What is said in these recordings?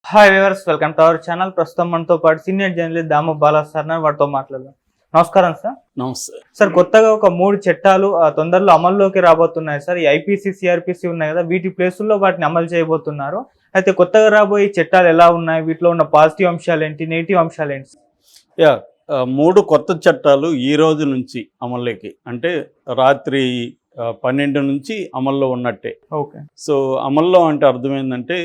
Hi viewers, welcome to our channel. ప్రస్తుతం మనతో పాటు సీనియర్ జర్నలిస్ట్ దాము బాలా సార్ వాటితో మాట్లాడదాం. నమస్కారం సార్. నమస్తే సార్, కొత్తగా ఒక 3 చట్టాలు తొందరలో అమల్లోకి రాబోతున్నాయి సార్. ఈ ఐపీసీ, సిఆర్పిసి ఉన్నాయి కదా, వీటి ప్లేసుల్లో వాటిని అమలు చేయబోతున్నారు. అయితే కొత్తగా రాబోయే చట్టాలు ఎలా ఉన్నాయి, వీటిలో ఉన్న పాజిటివ్ అంశాలు ఏంటి, నెగిటివ్ అంశాలు ఏంటి? 3 కొత్త చట్టాలు ఈ రోజు నుంచి అమల్లోకి, అంటే రాత్రి 12 నుంచి అమల్లో ఉన్నట్టే. ఓకే. సో అమల్లో అంటే అర్థమైందంటే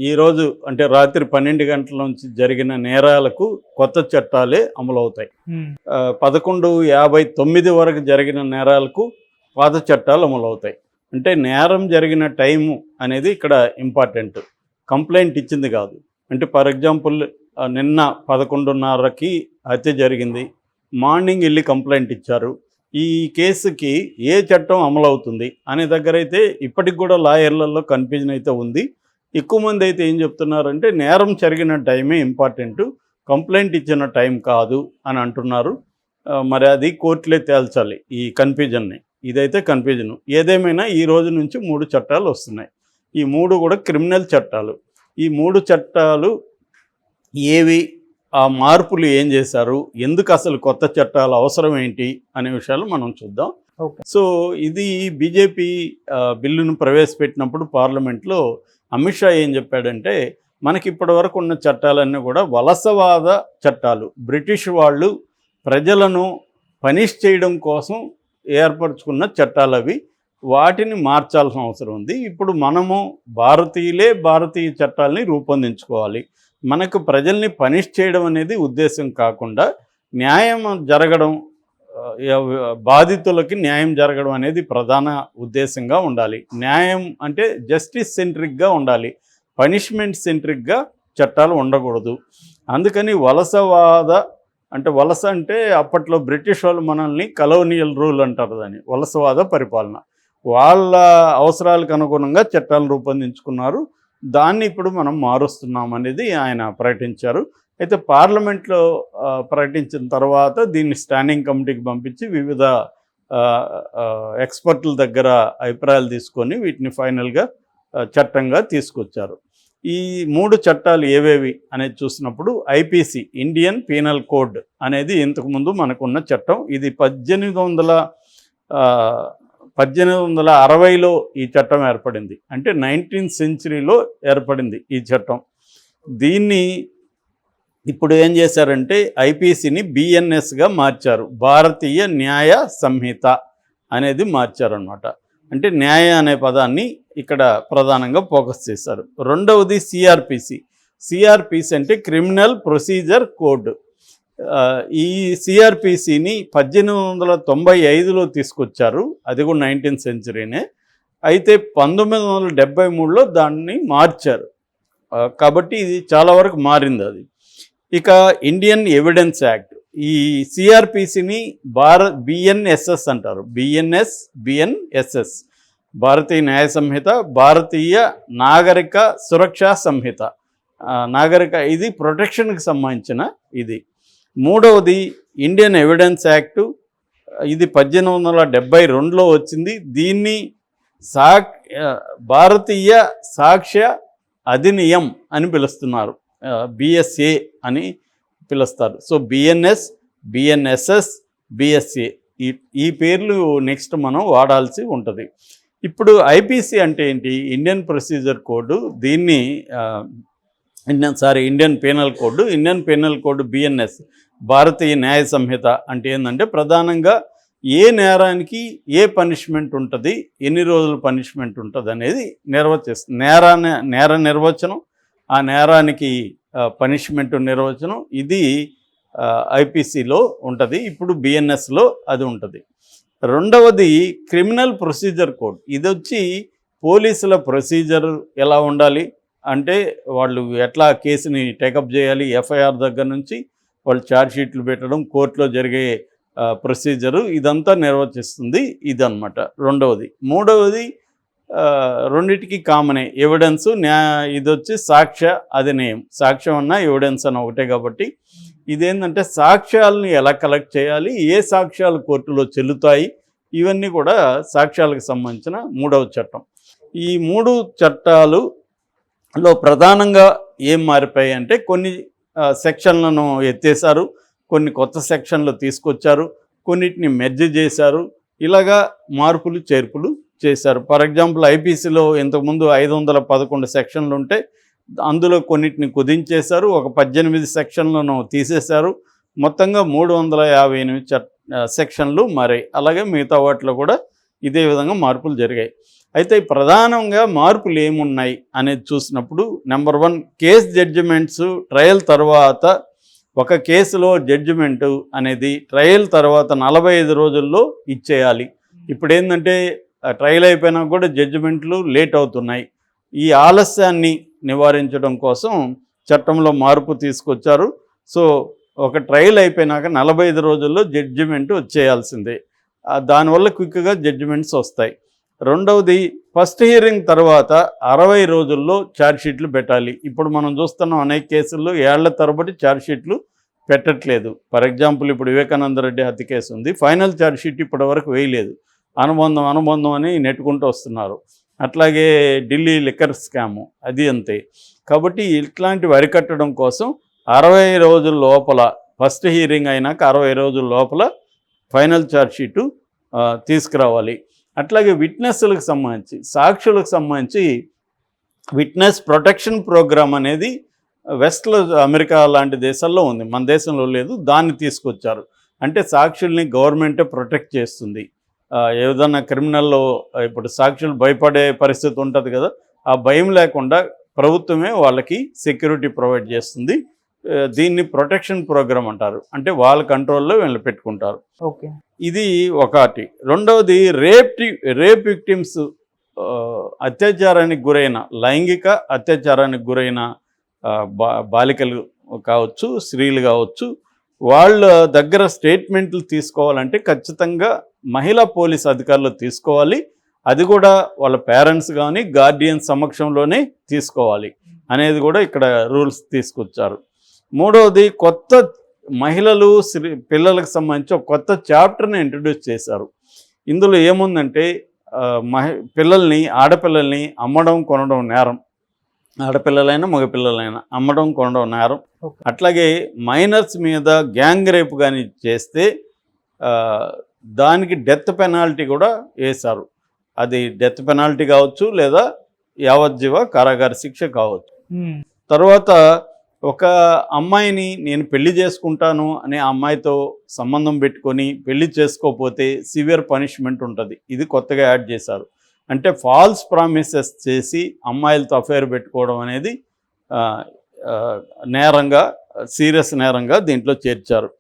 ఈరోజు అంటే రాత్రి 12 గంటల నుంచి జరిగిన నేరాలకు కొత్త చట్టాలే అమలవుతాయి. 11:59 వరకు జరిగిన నేరాలకు పాత చట్టాలు అమలవుతాయి. అంటే నేరం జరిగిన టైము అనేది ఇక్కడ ఇంపార్టెంట్, కంప్లైంట్ ఇచ్చింది కాదు. అంటే ఫర్ ఎగ్జాంపుల్ నిన్న 11:30కి హత్య జరిగింది, మార్నింగ్ వెళ్ళి కంప్లైంట్ ఇచ్చారు. ఈ కేసుకి ఏ చట్టం అమలవుతుంది అనే దగ్గర అయితే ఇప్పటికి కూడా లాయర్లలో కన్ఫ్యూజన్ అయితే ఉంది. ఎక్కువ మంది అయితే ఏం చెప్తున్నారంటే నేరం జరిగిన టైమే ఇంపార్టెంట్, కంప్లైంట్ ఇచ్చిన టైం కాదు అని అంటున్నారు. మరి అది కోర్టులే తేల్చాలి ఈ కన్ఫ్యూజన్ని. ఇదైతే కన్ఫ్యూజన్. ఏదేమైనా ఈ రోజు నుంచి 3 చట్టాలు వస్తున్నాయి. ఈ 3 కూడా క్రిమినల్ చట్టాలు. ఈ 3 చట్టాలు ఏవి, ఆ మార్పులు ఏం చేశారు, ఎందుకు అసలు కొత్త చట్టాలు అవసరం ఏంటి అనే విషయాలు మనం చూద్దాం. సో ఇది బీజేపీ బిల్లును ప్రవేశపెట్టినప్పుడు పార్లమెంట్లో అమిత్ షా ఏం చెప్పాడంటే, మనకి ఇప్పటి వరకు ఉన్న చట్టాలన్నీ కూడా వలసవాద చట్టాలు, బ్రిటిష్ వాళ్ళు ప్రజలను పనిష్ చేయడం కోసం ఏర్పరచుకున్న చట్టాలు అవి, వాటిని మార్చాల్సిన అవసరం ఉంది. ఇప్పుడు మనము భారతీయులే భారతీయ చట్టాలని రూపొందించుకోవాలి. మనకు ప్రజల్ని పనిష్ చేయడం అనేది ఉద్దేశం కాకుండా న్యాయం జరగడం, బాధితులకి న్యాయం జరగడం అనేది ప్రధాన ఉద్దేశంగా ఉండాలి. న్యాయం అంటే జస్టిస్ సెంట్రిక్గా ఉండాలి, పనిష్మెంట్ సెంట్రిక్గా చట్టాలు ఉండకూడదు. అందుకని వలసవాద అంటే వలస అంటే అప్పట్లో బ్రిటిష్ వాళ్ళు మనల్ని కలోనియల్ రూల్ అంటారు, దాన్ని వలసవాద పరిపాలన. వాళ్ళ అవసరాలకు అనుగుణంగా చట్టాలు రూపొందించుకున్నారు. దాన్ని ఇప్పుడు మనం మారుస్తున్నాం అనేది ఆయన ప్రకటించారు. అయితే పార్లమెంట్లో ప్రకటించిన తర్వాత దీన్ని స్టాండింగ్ కమిటీకి పంపించి వివిధ ఎక్స్పర్ట్ల దగ్గర అభిప్రాయాలు తీసుకొని వీటిని ఫైనల్గా చట్టంగా తీసుకొచ్చారు. ఈ 3 చట్టాలు ఏవేవి అనేది చూసినప్పుడు ఐపీసీ, ఇండియన్ పీనల్ కోడ్ అనేది ఇంతకుముందు మనకున్న చట్టం. ఇది 1860లో ఈ చట్టం ఏర్పడింది. అంటే 19th సెంచరీలో ఏర్పడింది ఈ చట్టం. దీన్ని ఇప్పుడు ఏం చేశారంటే ఐపీసీని బిఎన్ఎస్గా మార్చారు, భారతీయ న్యాయ సంహిత అనేది మార్చారనమాట. అంటే న్యాయ అనే పదాన్ని ఇక్కడ ప్రధానంగా ఫోకస్ చేశారు. రెండవది సిఆర్పిసి అంటే క్రిమినల్ ప్రొసీజర్ కోడ్. ఈ సిఆర్పిసిని 1895లో తీసుకొచ్చారు, అది కూడా 19th సెంచరీనే. అయితే 1973లో దాన్ని మార్చారు, కాబట్టి ఇది చాలా వరకు మారింది అది. ఇక ఇండియన్ ఎవిడెన్స్ యాక్ట్, ఈ సిఆర్పిసిని బిఎన్ఎస్ఎస్ అంటారు, బిఎన్ఎస్ఎస్ భారతీయ న్యాయ సంహిత, భారతీయ నాగరిక సురక్షా సంహిత, ఇది ప్రొటెక్షన్కి సంబంధించిన ఇది. మూడవది ఇండియన్ ఎవిడెన్స్ యాక్టు, ఇది 1872లో వచ్చింది. దీన్ని భారతీయ సాక్ష్య అధినియం అని పిలుస్తున్నారు, బిఎస్ఏ అని పిలుస్తారు. సో బిఎన్ఎస్ఎస్, బిఎస్ఏ ఈ పేర్లు నెక్స్ట్ మనం వాడాల్సి ఉంటుంది. ఇప్పుడు ఐపీసీ అంటే ఏంటి? Indian procedure code. దీన్ని ఇండియన్ పీనల్ కోడ్ బిఎన్ఎస్, భారతీయ న్యాయ సంహిత అంటే ఏంటంటే ప్రధానంగా ఏ నేరానికి ఏ పనిష్మెంట్ ఉంటుంది, ఎన్ని రోజులు పనిష్మెంట్ ఉంటుంది అనేది నిర్వచిస్తుంది. నేర నిర్వచనం, ఆ నేరానికి పనిష్మెంట్ నిర్వచనం, ఇది ఐపీసీలో ఉంటుంది. ఇప్పుడు బిఎన్ఎస్లో అది ఉంటుంది. రెండవది క్రిమినల్ ప్రొసీజర్ కోడ్. ఇది వచ్చి పోలీసుల ప్రొసీజర్ ఎలా ఉండాలి అంటే వాళ్ళు ఎట్లా కేసుని టేకప్ చేయాలి, ఎఫ్ఐఆర్ దగ్గర నుంచి వాళ్ళు ఛార్జ్షీట్లు పెట్టడం, కోర్టులో జరిగే ప్రొసీజరు, ఇదంతా నిర్వచిస్తుంది ఇదన్నమాట రెండవది. మూడవది రెండిటికి కామనే, ఎవిడెన్స్, ఇది వచ్చి సాక్ష్య అధినియం. సాక్ష్యం అన్న ఎవిడెన్స్ అన్న ఒకటే కాబట్టి ఇదేంటంటే సాక్ష్యాలను ఎలా కలెక్ట్ చేయాలి, ఏ సాక్ష్యాలు కోర్టులో చెల్లుతాయి, ఇవన్నీ కూడా సాక్ష్యాలకు సంబంధించిన 3వ చట్టం. ఈ 3 చట్టాలు లో ప్రధానంగా ఏం మారిపోయాయి అంటే కొన్ని సెక్షన్లను ఎత్తేసారు, కొన్ని కొత్త సెక్షన్లు తీసుకొచ్చారు, కొన్నిటిని మెర్జ్ చేశారు. ఇలాగా మార్పులు చేర్పులు చేశారు. ఫర్ ఎగ్జాంపుల్ ఐపీసీలో ఇంతకుముందు 511 సెక్షన్లు ఉంటే అందులో కొన్నిటిని కుదించేశారు, ఒక 18 సెక్షన్లను తీసేశారు, మొత్తంగా 358 సెక్షన్లు మారాయి. అలాగే మిగతా వాటిలో కూడా ఇదే విధంగా మార్పులు జరిగాయి. అయితే ప్రధానంగా మార్పులు ఏమున్నాయి అనేది చూసినప్పుడు నెంబర్ 1 కేస్ జడ్జిమెంట్స్ ట్రయల్ తర్వాత ఒక కేసులో జడ్జిమెంటు అనేది ట్రయల్ తర్వాత 45 రోజుల్లో ఇచ్చేయాలి. ఇప్పుడు ఏంటంటే ట్రయల్ అయిపోయినా కూడా జడ్జిమెంట్లు లేట్ అవుతున్నాయి. ఈ ఆలస్యాన్ని నివారించడం కోసం చట్టంలో మార్పు తీసుకొచ్చారు. సో ఒక ట్రయల్ అయిపోయినాక 45 రోజుల్లో జడ్జిమెంట్ వచ్చేయాల్సిందే. దానివల్ల క్విక్గా జడ్జిమెంట్స్ వస్తాయి. రెండవది ఫస్ట్ హియరింగ్ తర్వాత 60 రోజుల్లో ఛార్జ్షీట్లు పెట్టాలి. ఇప్పుడు మనం చూస్తున్నాం అనేక కేసుల్లో ఏళ్ల తరబడి ఛార్జ్షీట్లు పెట్టట్లేదు. ఫర్ ఎగ్జాంపుల్ ఇప్పుడు వివేకానంద రెడ్డి హత్య కేసు ఉంది, ఫైనల్ ఛార్జ్షీట్ ఇప్పటి వరకు వేయలేదు, అనుబంధం అని నెట్టుకుంటూ వస్తున్నారు. అట్లాగే ఢిల్లీ లిక్కర్ స్కాము అది అంతే. కాబట్టి ఇట్లాంటివి అరికట్టడం కోసం 60 రోజుల లోపల ఫస్ట్ హియరింగ్ అయినాక 60 రోజుల లోపల ఫైనల్ ఛార్జ్షీటు తీసుకురావాలి. అట్లాగే విట్నెస్లకు సంబంధించి సాక్షులకు సంబంధించి విట్నెస్ ప్రొటెక్షన్ ప్రోగ్రామ్ అనేది వెస్ట్లో అమెరికా లాంటి దేశాల్లో ఉంది, మన దేశంలో లేదు. దాన్ని తీసుకొచ్చారు. అంటే సాక్షుల్ని గవర్నమెంటే ప్రొటెక్ట్ చేస్తుంది. ఏదన్నా క్రిమినల్లో ఇప్పుడు సాక్షులు భయపడే పరిస్థితి ఉంటుంది కదా, ఆ భయం లేకుండా ప్రభుత్వమే వాళ్ళకి సెక్యూరిటీ ప్రొవైడ్ చేస్తుంది. దీన్ని ప్రొటెక్షన్ ప్రోగ్రామ్ అంటారు. అంటే వాళ్ళ కంట్రోల్లో వీళ్ళు పెట్టుకుంటారు. ఓకే, ఇది ఒకటి. రెండవది రేప్ విక్టిమ్స్, అత్యాచారానికి గురైన లైంగిక అత్యాచారానికి గురైన బాలికలు కావచ్చు, స్త్రీలు కావచ్చు, వాళ్ళ దగ్గర స్టేట్మెంట్లు తీసుకోవాలంటే ఖచ్చితంగా మహిళా పోలీస్ అధికారులు తీసుకోవాలి. అది కూడా వాళ్ళ పేరెంట్స్ కానీ గార్డియన్ సమక్షంలోనే తీసుకోవాలి అనేది కూడా ఇక్కడ రూల్స్ తీసుకొచ్చారు. మూడవది కొత్త మహిళలు పిల్లలకు సంబంధించి ఒక కొత్త చాప్టర్ని ఇంట్రడ్యూస్ చేశారు. ఇందులో ఏముందంటే పిల్లల్ని ఆడపిల్లల్ని అమ్మడం కొనడం నేరం, ఆడపిల్లలైనా మగపిల్లలైనా అమ్మడం కొనడం నేరం. అట్లాగే మైనర్స్ మీద గ్యాంగ్ రేప్ కానీ చేస్తే దానికి డెత్ పెనాల్టీ కూడా వేశారు. అది డెత్ పెనాల్టీ కావచ్చు లేదా యావజ్జీవ కారాగార శిక్ష కావచ్చు. తర్వాత ఒక అమ్మాయిని నేను పెళ్లి చేసుకుంటాను అనే అమ్మాయితో సంబంధం పెట్టుకొని పెళ్లి చేసుకోకపోతే సివియర్ పనిష్మెంట్ ఉంటుంది. ఇది కొత్తగా యాడ్ చేశారు. అంటే ఫాల్స్ ప్రామిసెస్ చేసి అమ్మాయిలతో అఫైర్ పెట్టుకోవడం అనేది నేరంగా, సీరియస్ నేరంగా దీంట్లో చేర్చారు.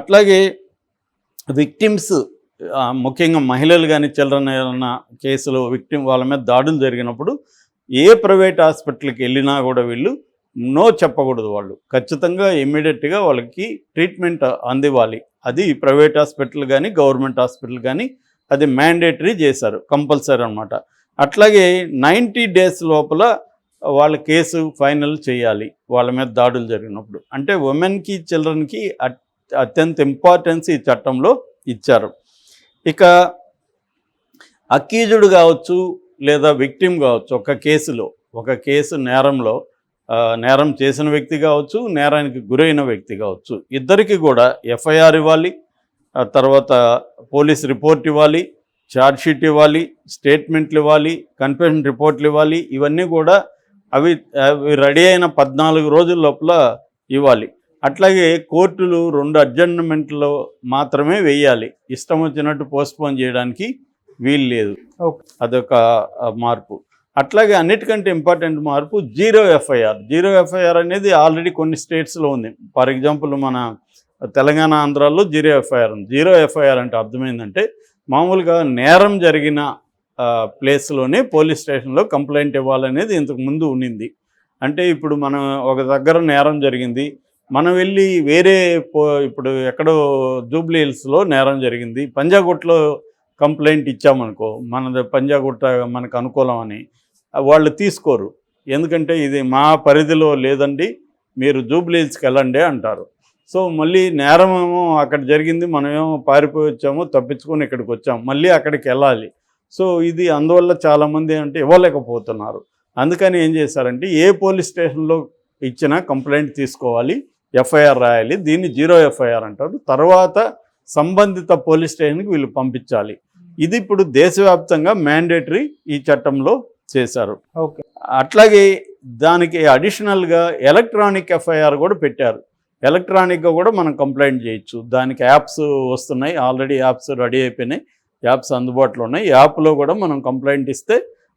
అట్లాగే విక్టిమ్స్, ముఖ్యంగా మహిళలు కానీ చిల్డ్రన్ ఏదైనా కేసులో వాళ్ళ మీద దాడులు జరిగినప్పుడు ఏ ప్రైవేట్ హాస్పిటల్కి వెళ్ళినా కూడా వీళ్ళు నో చెప్పకూడదు. వాళ్ళు ఖచ్చితంగా ఇమ్మీడియట్గా వాళ్ళకి ట్రీట్మెంట్ అందివ్వాలి. అది ప్రైవేట్ హాస్పిటల్ కానీ గవర్నమెంట్ హాస్పిటల్ కానీ అది మ్యాండేటరీ చేశారు, కంపల్సరీ అనమాట. అట్లాగే 90 days లోపల వాళ్ళ కేసు ఫైనల్ చేయాలి వాళ్ళ మీద దాడులు జరిగినప్పుడు. అంటే ఉమెన్కి చిల్డ్రన్కి అత్యంత ఇంపార్టెన్స్ ఈ చట్టంలో ఇచ్చారు. ఇక అక్యూజ్డ్ కావచ్చు లేదా విక్టిమ్ కావచ్చు, ఒక కేసు నేరంలో నేరం చేసిన వ్యక్తి కావచ్చు, నేరానికి గురైన వ్యక్తి కావచ్చు, ఇద్దరికి కూడా ఎఫ్ఐఆర్ ఇవ్వాలి, తర్వాత పోలీస్ రిపోర్ట్ ఇవ్వాలి, ఛార్జ్షీట్ ఇవ్వాలి, స్టేట్మెంట్లు ఇవ్వాలి, కన్ఫెషన్ రిపోర్ట్లు ఇవ్వాలి. ఇవన్నీ కూడా అవి రెడీ అయిన 14 రోజుల లోపల ఇవ్వాలి. అట్లాగే కోర్టులు 2 అడ్జర్న్మెంట్లో మాత్రమే వేయాలి, ఇష్టం వచ్చినట్టు పోస్ట్పోన్ చేయడానికి వీలు లేదు. అదొక మార్పు. అట్లాగే అన్నిటికంటే ఇంపార్టెంట్ మార్పు జీరో ఎఫ్ఐఆర్ అనేది ఆల్రెడీ కొన్ని స్టేట్స్లో ఉంది. ఫర్ ఎగ్జాంపుల్ మన తెలంగాణ, ఆంధ్రాలో జీరో ఎఫ్ఐఆర్ ఉంది. జీరో ఎఫ్ఐఆర్ అంటే అర్థమైందంటే మామూలుగా నేరం జరిగిన ప్లేస్లోనే పోలీస్ స్టేషన్లో కంప్లైంట్ ఇవ్వాలనేది ఇంతకు ముందు ఉండింది. అంటే ఇప్పుడు మనం ఒక దగ్గర నేరం జరిగింది, మనం వెళ్ళి ఇప్పుడు ఎక్కడో జూబ్లీ హిల్స్లో నేరం జరిగింది, పంజాగుట్టలో కంప్లైంట్ ఇచ్చామనుకో, మనది పంజాగుట్ట మనకు అనుకూలం అని వాళ్ళు తీసుకోరు. ఎందుకంటే ఇది మా పరిధిలో లేదండి, మీరు జూబ్లీ హిల్స్కి వెళ్ళండి అంటారు. సో మళ్ళీ నేరమేమో అక్కడ జరిగింది, మనమేమో పారిపోయి వచ్చాము, తప్పించుకొని ఇక్కడికి వచ్చాము, మళ్ళీ అక్కడికి వెళ్ళాలి. సో ఇది అందువల్ల చాలామంది అంటే ఇవ్వలేకపోతున్నారు. అందుకని ఏం చేశారంటే ఏ పోలీస్ స్టేషన్లో ఇచ్చినా కంప్లైంట్ తీసుకోవాలి, ఎఫ్ఐఆర్ రాయాలి. దీన్ని 0 ఎఫ్ఐఆర్ అంటారు. తర్వాత సంబంధిత పోలీస్ స్టేషన్కి వీళ్ళు పంపించాలి. ఇది ఇప్పుడు దేశవ్యాప్తంగా మ్యాండేటరీ ఈ చట్టంలో చేశారు. ఓకే. అట్లాగే దానికి అడిషనల్గా ఎలక్ట్రానిక్ ఎఫ్ఐఆర్ కూడా పెట్టారు. ఎలక్ట్రానిక్గా కూడా మనం కంప్లైంట్ చేయొచ్చు. దానికి యాప్స్ వస్తున్నాయి, ఆల్రెడీ యాప్స్ రెడీ అయిపోయినాయి, యాప్స్ అందుబాటులో ఉన్నాయి. యాప్లో కూడా మనం కంప్లైంట్ ఇస్తే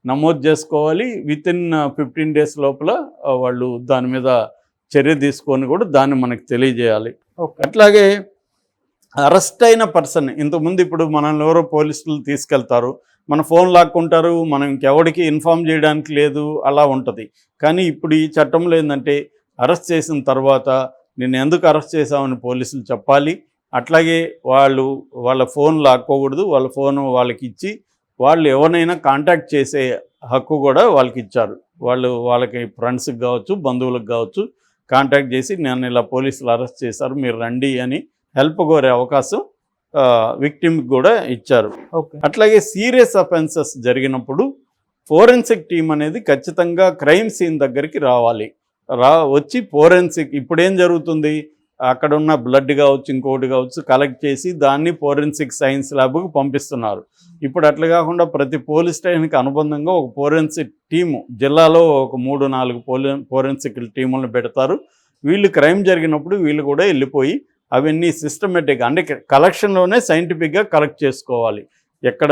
నమోదు చేసుకోవాలి. వితిన్ 15 days లోపల వాళ్ళు దాని మీద చర్య తీసుకొని కూడా దాన్ని మనకు తెలియజేయాలి. అట్లాగే అరెస్ట్ అయిన పర్సన్, ఇంతకుముందు ఇప్పుడు మనల్ని ఎవరో పోలీసులు తీసుకెళ్తారు, మన ఫోన్ లాక్కుంటారు, మనం ఇంకెవడికి ఇన్ఫామ్ చేయడానికి లేదు, అలా ఉంటుంది. కానీ ఇప్పుడు ఈ చట్టంలో ఏంటంటే అరెస్ట్ చేసిన తర్వాత నిన్ను ఎందుకు అరెస్ట్ చేశామని పోలీసులు చెప్పాలి. అట్లాగే వాళ్ళ ఫోన్ లాక్కోకూడదు, వాళ్ళ ఫోన్ వాళ్ళకి ఇచ్చి వాళ్ళు ఎవరినైనా కాంటాక్ట్ చేసే హక్కు కూడా వాళ్ళకి ఇచ్చారు. వాళ్ళకి ఫ్రెండ్స్కి కావచ్చు, బంధువులకు కావచ్చు కాంటాక్ట్ చేసి నన్ను ఇలా పోలీసులు అరెస్ట్ చేశారు, మీరు రండి అని హెల్ప్ కోరే అవకాశం విక్టిమ్కి కూడా ఇచ్చారు. అట్లాగే సీరియస్ అఫెన్సెస్ జరిగినప్పుడు ఫోరెన్సిక్ టీం అనేది ఖచ్చితంగా క్రైమ్ సీన్ దగ్గరికి రావాలి. వచ్చి ఫోరెన్సిక్, ఇప్పుడేం జరుగుతుంది, అక్కడ ఉన్న బ్లడ్ కావచ్చు, ఇంకోటి కావచ్చు కలెక్ట్ చేసి దాన్ని ఫోరెన్సిక్ సైన్స్ ల్యాబ్కి పంపిస్తున్నారు. ఇప్పుడు అట్లా కాకుండా ప్రతి పోలీస్ స్టేషన్కి అనుబంధంగా ఒక ఫోరెన్సిక్ టీము, జిల్లాలో ఒక 3-4 ఫోరెన్సిక్ టీములను పెడతారు. వీళ్ళు క్రైమ్ జరిగినప్పుడు వీళ్ళు కూడా వెళ్ళిపోయి అవన్నీ సిస్టమేటిక్గా, అంటే కలెక్షన్లోనే సైంటిఫిక్గా కలెక్ట్ చేసుకోవాలి, ఎక్కడ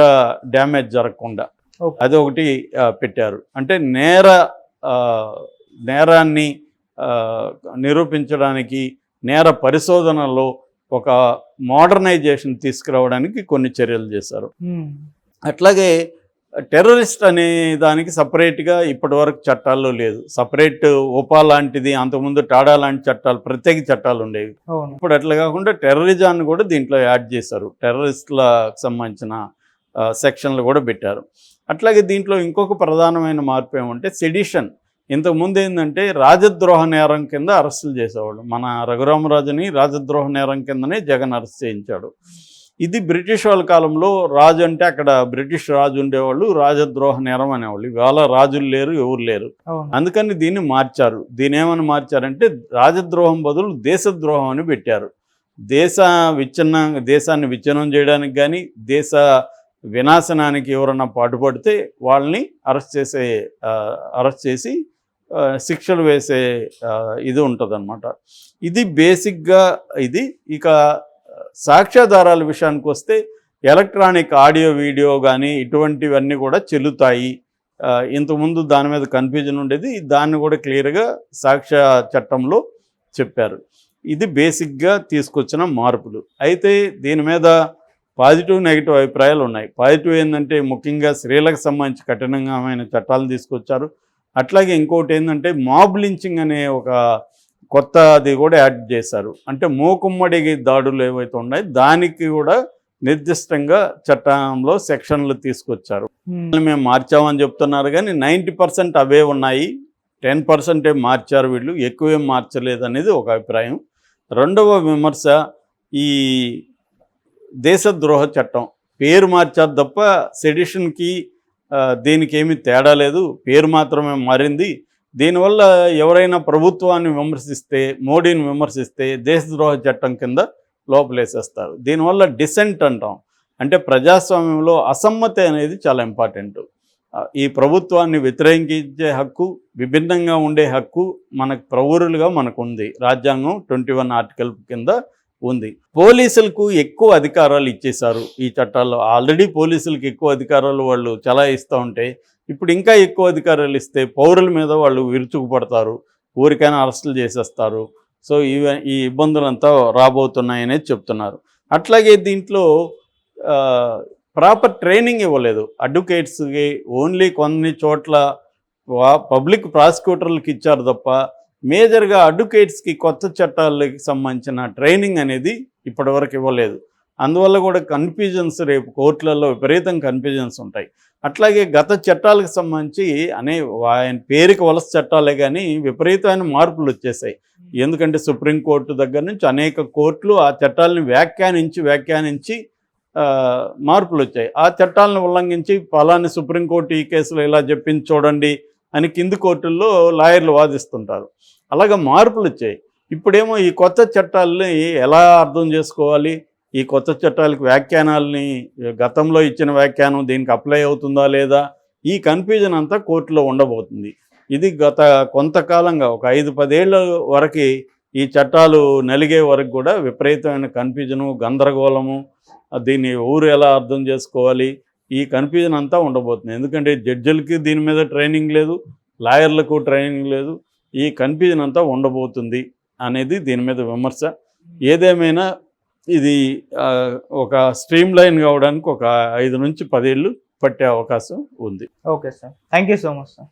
డ్యామేజ్ జరగకుండా. అదొకటి పెట్టారు. అంటే నేరాన్ని నిరూపించడానికి, నేర పరిశోధనలో ఒక మోడర్నైజేషన్ తీసుకురావడానికి కొన్ని చర్యలు చేశారు. అట్లాగే టెర్రరిస్ట్ అనే దానికి సపరేట్గా ఇప్పటివరకు చట్టాల్లో లేదు. సపరేట్ ఉపా లాంటిది, అంతకుముందు టాడా లాంటి చట్టాలు, ప్రత్యేక చట్టాలు ఉండేవి. ఇప్పుడు అట్లా కాకుండా టెర్రరిజాన్ని కూడా దీంట్లో యాడ్ చేశారు. టెర్రరిస్టులకు సంబంధించిన సెక్షన్లు కూడా పెట్టారు. అట్లాగే దీంట్లో ఇంకొక ప్రధానమైన మార్పు ఏమంటే సెడిషన్. ఇంతకుముందు ఏంటంటే రాజద్రోహ నేరం కింద అరెస్టులు చేసేవాళ్ళు. మన రఘురామరాజుని రాజద్రోహ నేరం కిందనే జగన్ అరెస్ట్ చేయించాడు. ఇది బ్రిటిష్ వాళ్ళ కాలంలో రాజు అంటే అక్కడ బ్రిటిష్ రాజు ఉండేవాళ్ళు, రాజద్రోహ నేరం అనేవాళ్ళు. ఇవాళ రాజులు లేరు, ఎవరు లేరు. అందుకని దీన్ని మార్చారు. దీన్ని ఏమని మార్చారంటే రాజద్రోహం బదులు దేశద్రోహం అని పెట్టారు. దేశాన్ని విచ్ఛిన్నం చేయడానికి కానీ, దేశ వినాశనానికి ఎవరన్నా పాటుపడితే వాళ్ళని అరెస్ట్ చేసి శిక్షలు వేసే ఇది ఉంటుందన్నమాట. ఇది బేసిక్గా ఇది. ఇక సాక్ష్యాధారాల విషయానికి వస్తే ఎలక్ట్రానిక్ ఆడియో, వీడియో కానీ ఇటువంటివన్నీ కూడా చెల్లుతాయి. ఇంతకుముందు దాని మీద కన్ఫ్యూజన్ ఉండేది, దాన్ని కూడా క్లియర్గా సాక్ష్య చట్టంలో చెప్పారు. ఇది బేసిక్గా తీసుకొచ్చిన మార్పులు. అయితే దీని మీద పాజిటివ్, నెగిటివ్ అభిప్రాయాలు ఉన్నాయి. పాజిటివ్ ఏంటంటే ముఖ్యంగా స్త్రీలకు సంబంధించి కఠినమైన చట్టాలు తీసుకొచ్చారు. అట్లాగే ఇంకోటి ఏంటంటే మాబ్ లించింగ్ అనే ఒక కొత్తది కూడా యాడ్ చేశారు. అంటే మూకుమ్మడి దాడులు ఏవైతే ఉన్నాయో దానికి కూడా నిర్దిష్టంగా చట్టంలో సెక్షన్లు తీసుకొచ్చారు. మేము మార్చామని చెప్తున్నారు కానీ 90% అవే ఉన్నాయి, 10% మార్చారు వీళ్ళు, ఎక్కువేం మార్చలేదు అనేది ఒక అభిప్రాయం. రెండవ విమర్శ, ఈ దేశద్రోహ చట్టం పేరు మార్చారు తప్ప సెడిషన్కి దీనికి ఏమీ తేడా లేదు, పేరు మాత్రమే మారింది. దీనివల్ల ఎవరైనా ప్రభుత్వాన్ని విమర్శిస్తే, మోడీని విమర్శిస్తే దేశద్రోహ చట్టం కింద లోపలేసేస్తారు. దీనివల్ల డిసెంట్ అంటాం. అంటే ప్రజాస్వామ్యంలో అసమ్మతి అనేది చాలా ఇంపార్టెంట్. ఈ ప్రభుత్వాన్ని వ్యతిరేకించే హక్కు, విభిన్నంగా ఉండే హక్కు మనకు ప్రౌరులుగా మనకు ఉంది. రాజ్యాంగం 21 ఆర్టికల్ కింద ఉంది. పోలీసులకు ఎక్కువ అధికారాలు ఇచ్చేశారు ఈ చట్టాల్లో. ఆల్రెడీ పోలీసులకు ఎక్కువ అధికారాలు వాళ్ళు చలాయిస్తూ ఉంటే ఇప్పుడు ఇంకా ఎక్కువ అధికారాలు ఇస్తే పౌరుల మీద వాళ్ళు విరుచుకుపడతారు, ఊరికైనా అరెస్టులు చేసేస్తారు. సో ఈ ఇబ్బందులంతా రాబోతున్నాయనేది చెప్తున్నారు. అట్లాగే దీంట్లో ప్రాపర్ ట్రైనింగ్ ఇవ్వలేదు అడ్వకేట్స్కి. ఓన్లీ కొన్ని చోట్ల పబ్లిక్ ప్రాసిక్యూటర్లకు ఇచ్చారు తప్ప మేజర్గా అడ్వకేట్స్కి కొత్త చట్టాలకి సంబంధించిన ట్రైనింగ్ అనేది ఇప్పటివరకు ఇవ్వలేదు. అందువల్ల కూడా కన్ఫ్యూజన్స్, రేపు కోర్టులలో విపరీతం కన్ఫ్యూజన్స్ ఉంటాయి. అట్లాగే గత చట్టాలకు సంబంధించి ఆయన పేరుకి వలస చట్టాలే కానీ విపరీతమైన మార్పులు వచ్చేసాయి. ఎందుకంటే సుప్రీంకోర్టు దగ్గర నుంచి అనేక కోర్టులు ఆ చట్టాలను వ్యాఖ్యానించి మార్పులు వచ్చాయి. ఆ చట్టాలను ఉల్లంఘించి ఫలాని సుప్రీంకోర్టు ఈ కేసులో ఇలా చెప్పింది చూడండి అని కింది కోర్టుల్లో లాయర్లు వాదిస్తుంటారు. అలాగే మార్పులు వచ్చాయి. ఇప్పుడేమో ఈ కొత్త చట్టాలని ఎలా అర్థం చేసుకోవాలి, ఈ కొత్త చట్టాలకు వ్యాఖ్యానాలని గతంలో ఇచ్చిన వ్యాఖ్యానం దీనికి అప్లై అవుతుందా లేదా, ఈ కన్ఫ్యూజన్ అంతా కోర్టులో ఉండబోతుంది. ఇది గత కొంతకాలంగా ఒక 5-10 ఏళ్ళ వరకు ఈ చట్టాలు నలిగే వరకు కూడా విపరీతమైన కన్ఫ్యూజను, గందరగోళము, దీన్ని ఊరు ఎలా అర్థం చేసుకోవాలి, ఈ కన్ఫ్యూజన్ అంతా ఉండబోతుంది. ఎందుకంటే జడ్జిలకి దీని మీద ట్రైనింగ్ లేదు, లాయర్లకు ట్రైనింగ్ లేదు, ఈ కన్ఫ్యూజన్ అంతా ఉండబోతుంది అనేది దీని మీద విమర్శ. ఏదేమైనా ఇది ఒక స్ట్రీమ్ లైన్ కావడానికి ఒక 5 నుంచి 10 ఏళ్ళు పట్టే అవకాశం ఉంది. Okay sir, thank you so much sir.